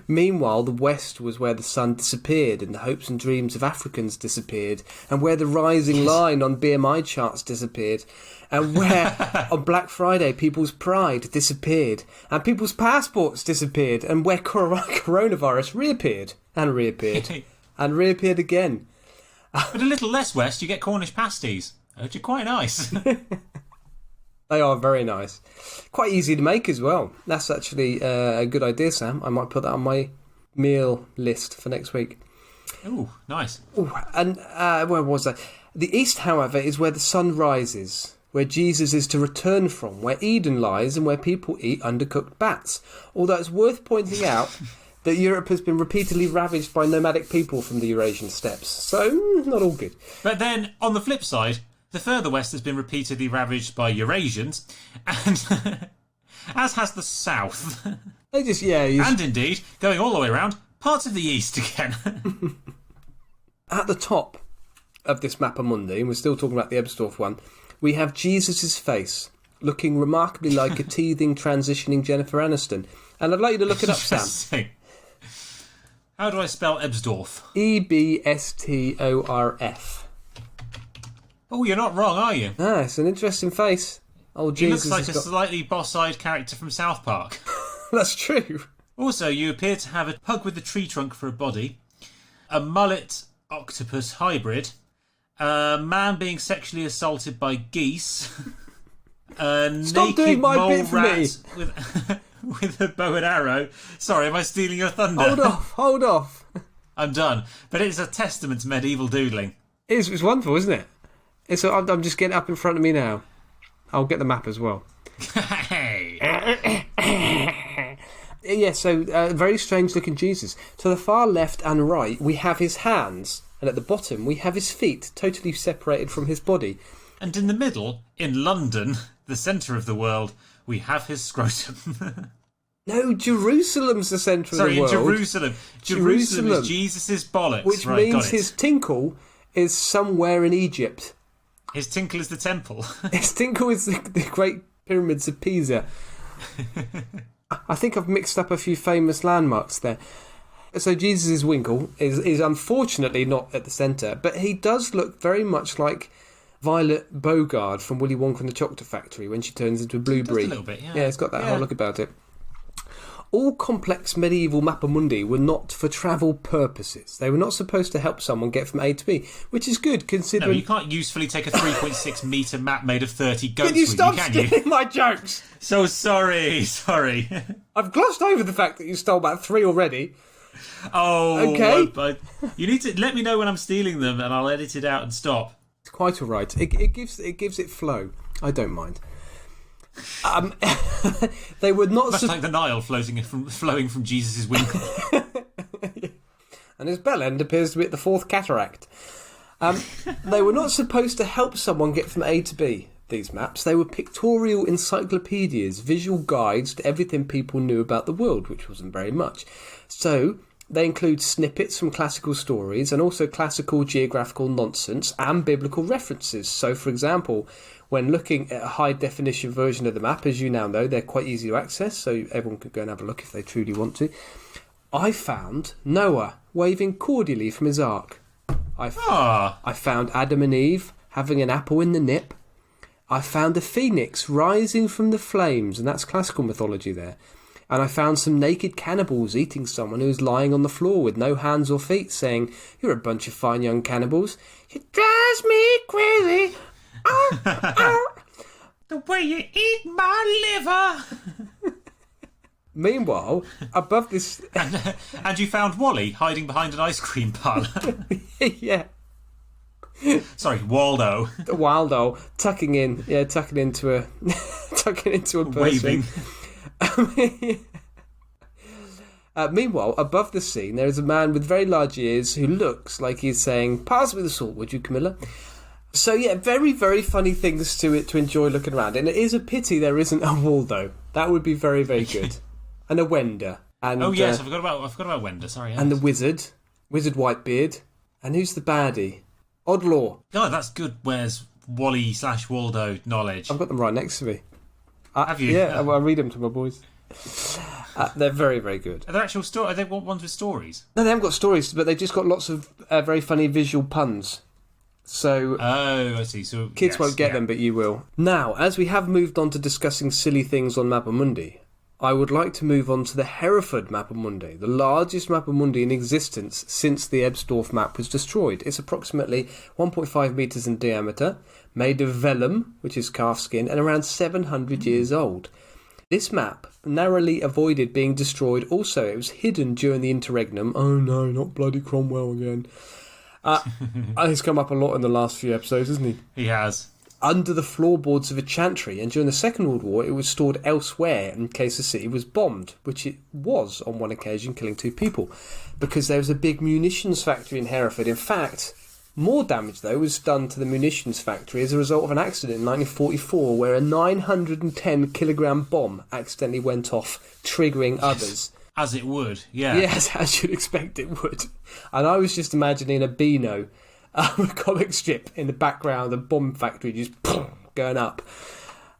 Meanwhile, the West was where the sun disappeared and the hopes and dreams of Africans disappeared, and where the rising line on BMI charts disappeared, and where on Black Friday people's pride disappeared, and people's passports disappeared, and where coronavirus reappeared, and reappeared, and reappeared again.
But a little less west, you get Cornish pasties, which are quite nice.
They are very nice. Quite easy to make as well. That's actually a good idea, Sam. I might put that on my meal list for next week.
Ooh, nice.
Ooh, and where was that? The East, however, is where the sun rises, where Jesus is to return from, where Eden lies, and where people eat undercooked bats. Although it's worth pointing out that Europe has been repeatedly ravaged by nomadic people from the Eurasian steppes. So, not all good.
But then, on the flip side, the further west has been repeatedly ravaged by Eurasians, and as has the south.
They just,
and indeed, going all the way around, parts of the east again.
At the top of this Mappa Mundi, and we're still talking about the Ebsdorf one, we have Jesus' face, looking remarkably like a teething, transitioning Jennifer Aniston. And I'd like you to look it up, Sam.
How do I spell Ebsdorf?
Ebstorf.
Oh, you're not wrong, are you?
Ah, it's an interesting face. Oh,
He
Jesus
looks like a slightly boss-eyed character from South Park.
That's true.
Also, you appear to have a pug with a tree trunk for a body, a mullet-octopus hybrid, a man being sexually assaulted by geese, a
Stop
naked
doing my
mole
bit for
rat
me.
with a bow and arrow. Sorry, am I stealing your thunder?
Hold off.
I'm done. But it's a testament to medieval doodling.
It's wonderful, isn't it? I'm just getting up in front of me now. I'll get the map as well.
Hey!
Yeah, so very strange looking Jesus. To the far left and right, we have his hands, and at the bottom, we have his feet, totally separated from his body.
And in the middle, in London, the centre of the world, we have his scrotum.
No, Jerusalem's the centre of the world.
Sorry, Jerusalem. Jerusalem is Jesus' bollocks.
Which
right,
means his tinkle is somewhere in Egypt.
His tinkle is the temple.
His tinkle is the Great Pyramids of Pisa. I think I've mixed up a few famous landmarks there. So Jesus' winkle is unfortunately not at the centre, but he does look very much like Violet Beauregarde from Willy Wonka and the Chocolate Factory when she turns into a blueberry.
Just a little bit, yeah.
Yeah, it's got that whole look about it. All complex medieval Mappa Mundi were not for travel purposes. They were not supposed to help someone get from A to B, which is good considering...
No, you can't usefully take a 3.6 metre map made of 30 goats
Can you stop
with you,
stealing my jokes?
So sorry.
I've glossed over the fact that you stole about 3 already.
Oh,
okay.
But you need to let me know when I'm stealing them and I'll edit it out and stop.
It's quite all right. It gives it flow. I don't mind. They were not
much like the Nile flowing from Jesus' winkle.
And his bell end appears to be at the 4th cataract. They were not supposed to help someone get from A to B, these maps. They were pictorial encyclopedias, visual guides to everything people knew about the world, which wasn't very much. So they include snippets from classical stories and also classical geographical nonsense and biblical references. So, for example, when looking at a high-definition version of the map, as you now know, they're quite easy to access, so everyone can go and have a look if they truly want to. I found Noah waving cordially from his ark. I found Adam and Eve having an apple in the nip. I found a phoenix rising from the flames, and that's classical mythology there. And I found some naked cannibals eating someone who was lying on the floor with no hands or feet, saying, "You're a bunch of fine young cannibals. It drives me crazy.
The way you eat my liver."
Meanwhile, above this...
and you found Wally hiding behind an ice cream parlour.
Yeah. Sorry,
Waldo.
Waldo tucking into a person.
Waving.
Meanwhile, above the scene, there is a man with very large ears who looks like he's saying, "Pass me the salt, would you, Camilla?" So yeah, very, very funny things to enjoy looking around. And it is a pity there isn't a Waldo. That would be very, very good. And a Wender. And,
oh yes, I forgot about Wender. Sorry. Yes.
And the Wizard Whitebeard. And who's the baddie? Oddlaw.
God, that's good. Where's Wally/Waldo knowledge?
I've got them right next to me.
Have you?
Yeah, I read them to my boys. They're very, very good.
Are there actual stories? Are they ones with stories?
No, they haven't got stories, but they've just got lots of very funny visual puns. So
Oh, I see. So
kids won't get them, but you will. Now, as we have moved on to discussing silly things on Mappa Mundi, I would like to move on to the Hereford Mappa Mundi, the largest Mappa Mundi in existence since the Ebsdorf map was destroyed. It's approximately 1.5 metres in diameter, made of vellum, which is calf skin, and around 700 years old. This map narrowly avoided being destroyed. Also, it was hidden during the interregnum. Oh no, not bloody Cromwell again. He's come up a lot in the last few episodes, hasn't he?
He has. Under
the floorboards of a chantry, and during the Second World War it was stored elsewhere in case the city was bombed, which it was on one occasion, killing 2 people, because there was a big munitions factory in Hereford. In fact, more damage though was done to the munitions factory as a result of an accident in 1944 where a 910 kilogram bomb accidentally went off, triggering others.
As it would, yeah.
Yes, as you'd expect it would. And I was just imagining a Beano, a comic strip in the background, a bomb factory just going up.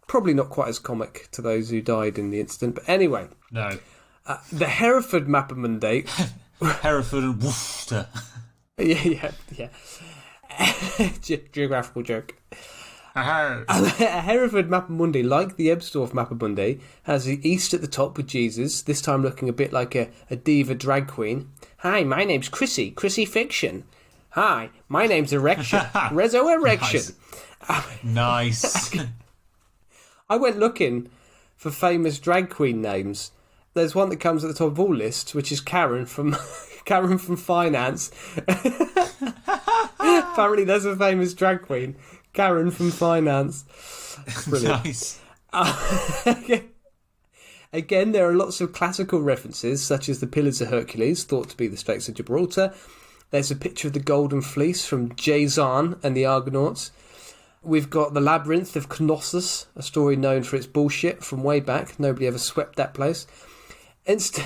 Probably not quite as comic to those who died in the incident, but anyway.
No.
The Hereford Mappa Mundi.
Hereford and Worcester.
Yeah. Geographical joke. A Hereford Mappa Mundi, like the Ebsdorf Mappa Mundi, has the east at the top with Jesus, this time looking a bit like a diva drag queen. Hi, my name's Chrissy Fiction. Hi, my name's Erection. Rezo Erection.
Nice.
I went looking for famous drag queen names. There's one that comes at the top of all lists, which is Karen from Finance. Apparently there's a famous drag queen, Karen from Finance. Brilliant.
Nice.
Again, there are lots of classical references, such as the Pillars of Hercules, thought to be the Straits of Gibraltar. There's a picture of the Golden Fleece from Jason and the Argonauts. We've got the Labyrinth of Knossos, a story known for its bullshit from way back. Nobody ever swept that place. That's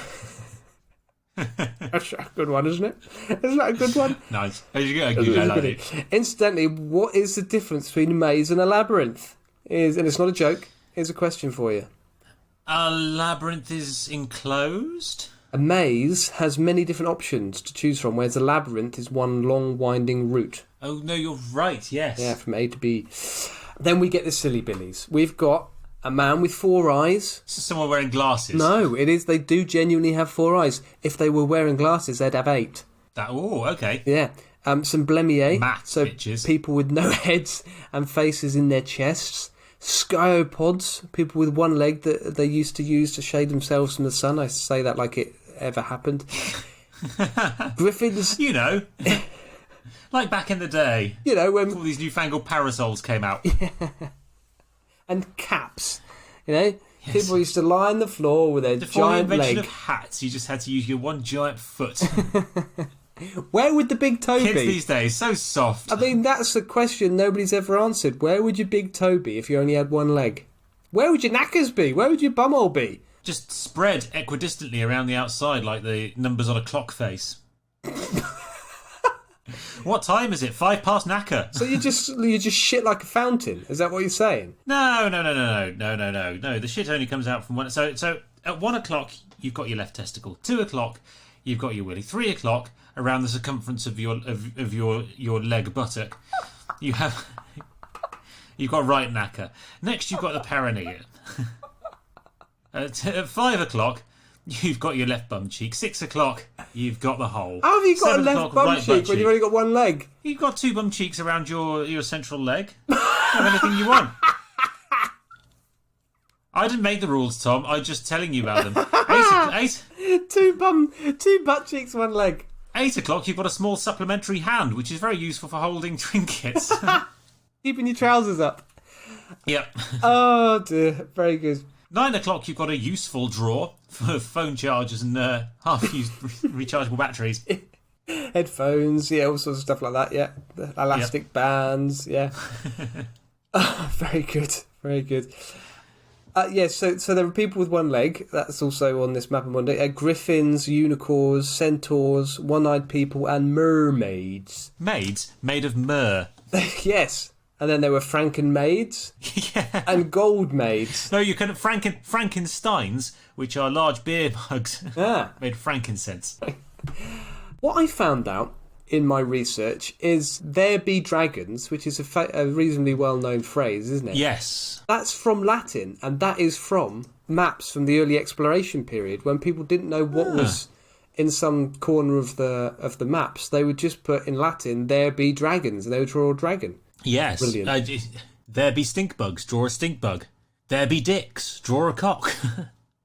a good one, isn't it? Isn't that a good one?
Nice. I like it.
Incidentally, what is the difference between a maze and a labyrinth? And it's not a joke. Here's a question for you.
A labyrinth is enclosed?
A maze has many different options to choose from, whereas a labyrinth is one long, winding route.
Oh, no, you're right, yes.
Yeah, from A to B. Then we get the silly billies. We've got a man with 4 eyes.
So someone wearing glasses?
No, it is. They do genuinely have 4 eyes. If they were wearing glasses, they'd have 8.
Oh, okay.
Yeah. Some blemier.
Math,
so
bitches.
People with no heads and faces in their chests. Skyopods, people with one leg that they used to use to shade themselves from the sun. I say that like it ever happened. Griffins.
You know, like back in the day.
You know, when
all these newfangled parasols came out.
Yeah. And caps. You know,
yes.
People used to lie on the floor with their giant
the invention
leg.
Of hats, you just had to use your one giant foot.
Where would the big toe
Kids
be?
these days, so soft.
I mean, that's the question nobody's ever answered. Where would your big toe be if you only had one leg? Where would your knackers be? Where would your bumhole be?
Just spread equidistantly around the outside like the numbers on a clock face. What time is it? 5 past knacker.
So you just shit like a fountain? Is that what you're saying?
No. The shit only comes out from one. So at 1 o'clock you've got your left testicle. 2 o'clock you've got your willy. 3 o'clock around the circumference of your leg buttock you've got right knacker. Next you've got the perineum. At 5 o'clock you've got your left bum cheek. 6 o'clock you've got the hole.
How have you got a left bum
right
cheek when you've only got one leg?
You've got 2 bum cheeks around your central leg. Have anything you want. I didn't make the rules, Tom. I'm just telling you about them.
2 butt cheeks, 1 leg.
8 o'clock you've got a small supplementary hand, which is very useful for holding trinkets.
Keeping your trousers up.
Yep.
Oh dear, very good.
9 o'clock you've got a useful drawer for phone chargers and half-used rechargeable batteries.
Headphones, yeah, all sorts of stuff like that, yeah. Elastic bands, yeah. Very good, very good. So there are people with 1 leg. That's also on this Mappa Mundi. Griffins, unicorns, centaurs, one-eyed people, and mermaids.
Maids made of myrrh.
Yes. And then there were Frankenmaids
Yeah.
and Gold Maids.
No, you can Frankensteins, which are large beer mugs
Ah.
made of frankincense.
What I found out in my research is "there be dragons," which is a reasonably well-known phrase, isn't it?
Yes.
That's from Latin, and that is from maps from the early exploration period when people didn't know what was in some corner of the maps. They would just put in Latin "there be dragons," and they would draw a dragon.
Yes.
Brilliant.
There be stink bugs, draw a stink bug. There be dicks, draw a cock.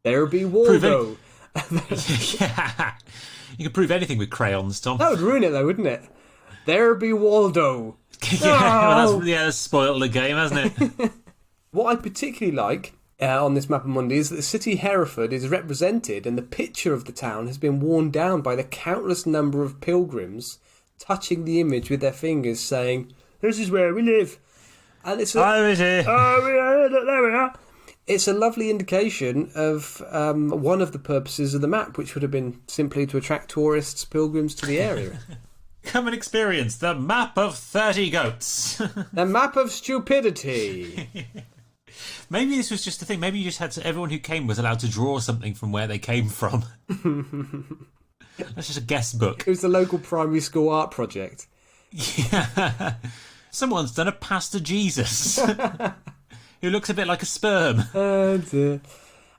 There be Waldo.
Yeah. You can prove anything with crayons, Tom.
That would ruin it, though, wouldn't it? There be Waldo.
That's spoiled the game, hasn't it?
What I particularly like on this Mappa Mundi is that the city Hereford is represented, and the picture of the town has been worn down by the countless number of pilgrims touching the image with their fingers, saying, "This is where we live." And it's
There
we are. It's a lovely indication of one of the purposes of the map, which would have been simply to attract tourists, pilgrims to the area.
Come and experience the map of 30 goats.
The map of stupidity.
Maybe this was just a thing. Maybe you just had everyone who came was allowed to draw something from where they came from. That's just a guest book.
It was the local primary school art project.
Yeah. Someone's done a Pastor Jesus. Who looks a bit like a sperm.
And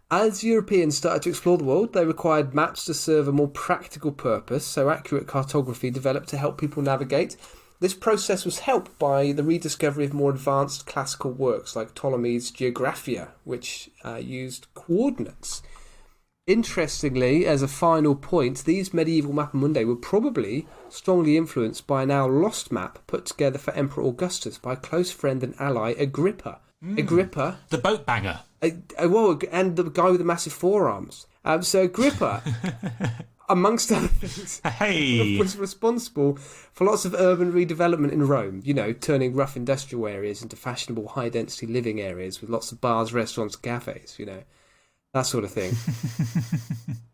as Europeans started to explore the world, they required maps to serve a more practical purpose, so accurate cartography developed to help people navigate. This process was helped by the rediscovery of more advanced classical works like Ptolemy's Geographia, which used coordinates. Interestingly, as a final point, these medieval Mappa Mundi were probably strongly influenced by a now lost map put together for Emperor Augustus by a close friend and ally, Agrippa. Agrippa,
The boat banger.
and the guy with the massive forearms. So Agrippa, amongst other things,
Hey.
was responsible for lots of urban redevelopment in Rome, turning rough industrial areas into fashionable high-density living areas with lots of bars, restaurants, cafes, that sort of thing.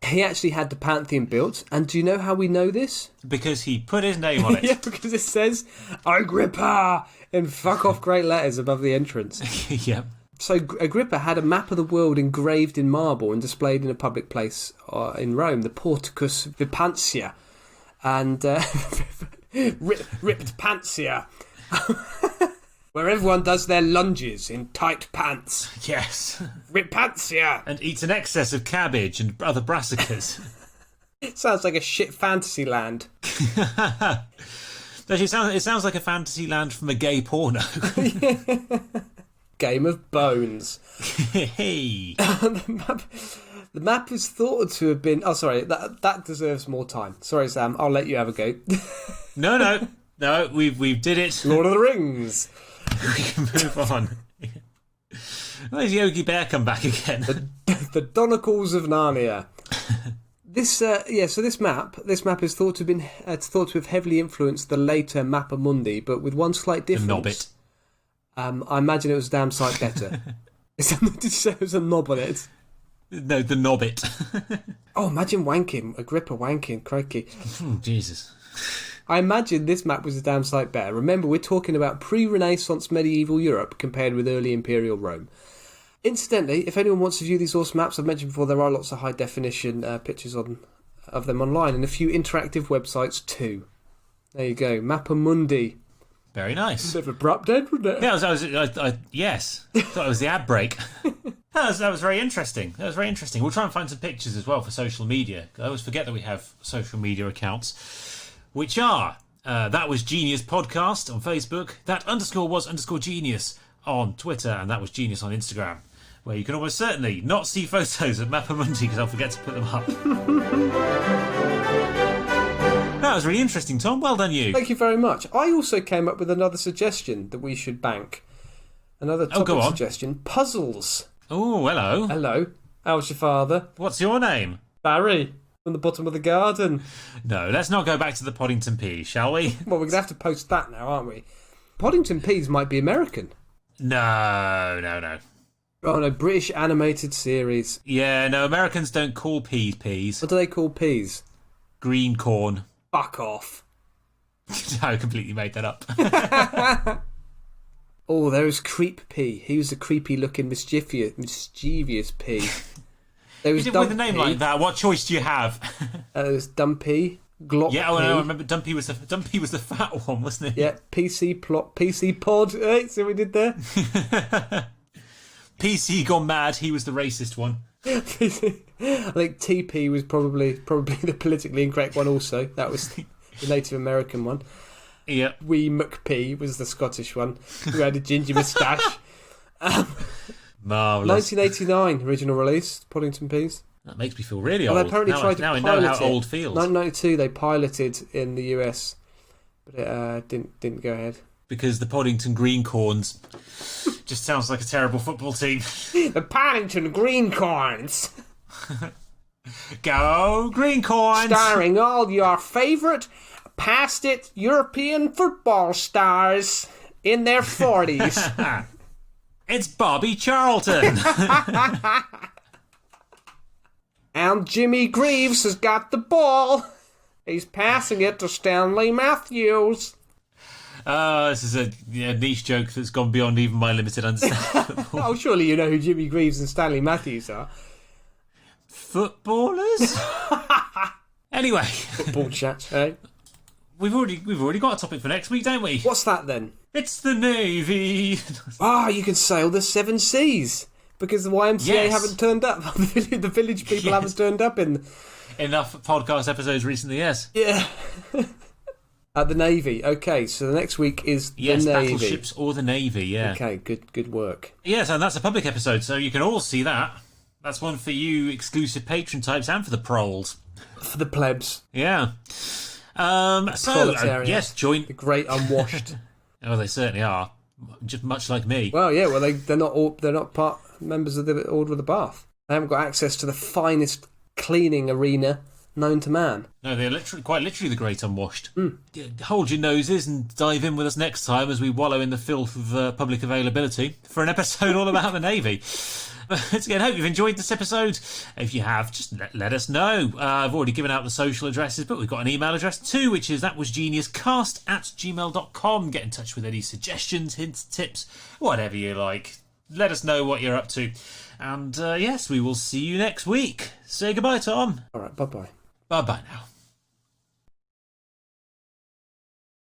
He actually had the Pantheon built, and do you know how we know this?
Because he put his name on it.
Yeah, because it says Agrippa in fuck-off great letters above the entrance.
Yep.
So Agrippa had a map of the world engraved in marble and displayed in a public place in Rome, the Porticus Vipantia, and ripped Pantia, where everyone does their lunges in tight pants.
Yes.
Ripantia.
And eats an excess of cabbage and other brassicas.
It sounds like a shit fantasy land.
Actually, it sounds like a fantasy land from a gay porno.
Game of Bones.
Hey.
The map is thought to have been... Oh, sorry, that deserves more time. Sorry, Sam, I'll let you have a go.
No, we did it.
Lord of the Rings.
We can move on. Where's Yogi Bear come back again?
The Donicles of Narnia. So this map is thought to have heavily influenced the later Mappa Mundi, but with one slight difference.
The Nobbit.
I imagine it was a damn sight better. Did you say it was a knob on it?
No, the Nobbit.
Oh, imagine wanking, Agrippa wanking, crikey.
Oh, Jesus.
I imagine this map was a damn sight better. Remember, we're talking about pre-Renaissance medieval Europe compared with early imperial Rome. Incidentally, if anyone wants to view these awesome maps, I've mentioned before, there are lots of high-definition pictures of them online and a few interactive websites too. There you go, Mappa Mundi.
Very nice.
Bit of abrupt end, wasn't it?
Yeah, yes. Thought it was the ad break. That was very interesting. We'll try and find some pictures as well for social media. I always forget that we have social media accounts, which are That Was Genius Podcast on Facebook, that_was_genius on Twitter, and That Was Genius on Instagram, where you can almost certainly not see photos of Mappa Mundi because I'll forget to put them up. That was really interesting, Tom. Well done, you.
Thank you very much. I also came up with another suggestion that we should bank. Another topic suggestion. Puzzles.
Oh, hello.
Hello. How's your father?
What's your name?
Barry. From the bottom of the garden.
No, let's not go back to the Poddington P, shall we?
Well, we're going to have to post that now, aren't we? Poddington Peas might be American.
No.
Oh, no, British animated series.
Yeah, no, Americans don't call peas peas.
What do they call peas?
Green corn.
Fuck off.
I completely made that up.
Oh, there was Creep P. He was a creepy-looking, mischievous P. There was
With a name like that, what choice do you have?
There was Dumpy, Glock
Yeah,
P.
I remember Dumpy was the fat one, wasn't he?
Yeah, PC Pod. Hey, see what we did there?
PC gone mad. He was the racist one.
I think TP was probably the politically incorrect one also. That was the Native American one.
Yeah.
Wee McP was the Scottish one, who had a ginger moustache.
Marvellous.
1989 original release, Poddington Peas.
That makes me feel really
Well,
old.
they apparently tried to
now I
pilot
know how
it.
old feels.
1992 they piloted in the US, but it didn't go ahead.
Because the Poddington Greencorns just sounds like a terrible football team.
The Paddington Greencorns.
Go Greencorns!
Starring all your favourite past it European football stars in their 40s.
It's Bobby Charlton.
And Jimmy Greaves has got the ball. He's passing it to Stanley Matthews.
This is a niche joke that's gone beyond even my limited understanding.
Oh, surely you know who Jimmy Greaves and Stanley Matthews are.
Footballers? Anyway.
Football chat, eh?
We've already got a topic for next week, don't we?
What's that then?
It's the Navy.
You can sail the 7 seas. Because the YMCA
Yes.
haven't turned up. The village people haven't turned up in...
Enough podcast episodes recently, yes.
Yeah. At the Navy. Okay, so the next week is the
Yes,
Navy.
battleships or the Navy, yeah.
Okay, good work.
Yes, and that's a public episode, so you can all see that. That's one for you exclusive patron types and for the proles.
For the plebs.
Yeah.
Proletariat.
Yes, join...
The great unwashed.
Oh, they certainly are. Just much like me.
Well, yeah, they're not part members of the Order of the Bath. They haven't got access to the finest cleaning arena known to man.
No, they're quite literally the great unwashed. Hold your noses and dive in with us next time as we wallow in the filth of public availability for an episode all about the Navy. Once again, hope you've enjoyed this episode. If you have, just let us know. I've already given out the social addresses, but we've got an email address too, which is thatwasgeniuscast@gmail.com. Get in touch with any suggestions, hints, tips, whatever you like. Let us know what you're up to. And yes, we will see you next week. Say goodbye, Tom.
All right, bye-bye.
Bye-bye now.